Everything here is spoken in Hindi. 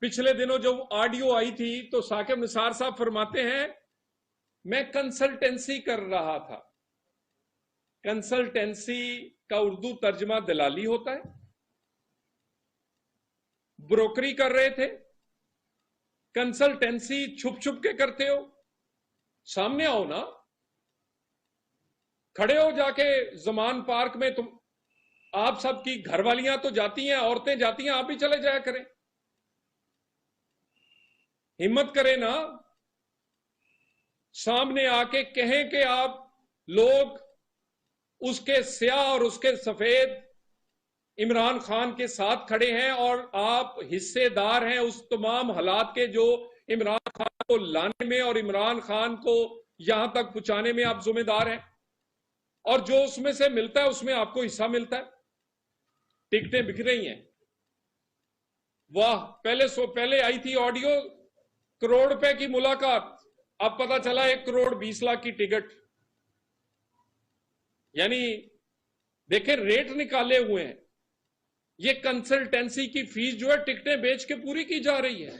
पिछले दिनों जो ऑडियो आई थी तो साकिब निसार साहब फरमाते हैं मैं कंसल्टेंसी कर रहा था। कंसल्टेंसी का उर्दू तर्जमा दलाली होता है। ब्रोकरी कर रहे थे। कंसल्टेंसी छुप छुप के करते हो, सामने आओ ना, खड़े हो जाके जमान पार्क में। तुम आप सबकी घरवालियां तो जाती हैं, औरतें जाती हैं, आप भी चले जाया करें। हिम्मत करें ना, सामने आके कहें कि आप लोग उसके स्याह और उसके सफेद इमरान खान के साथ खड़े हैं और आप हिस्सेदार हैं उस तमाम हालात के जो इमरान खान को लाने में और इमरान खान को यहां तक पहुंचाने में आप जिम्मेदार हैं, और जो उसमें से मिलता है उसमें आपको हिस्सा मिलता है। टिकटें बिक रही हैं। वाह, पहले आई थी ऑडियो 1 करोड़ रुपए की मुलाकात, अब पता चला 1,20,00,000 की टिकट। यानी देखें, रेट निकाले हुए हैं। ये कंसल्टेंसी की फीस जो है टिकटें बेच के पूरी की जा रही है।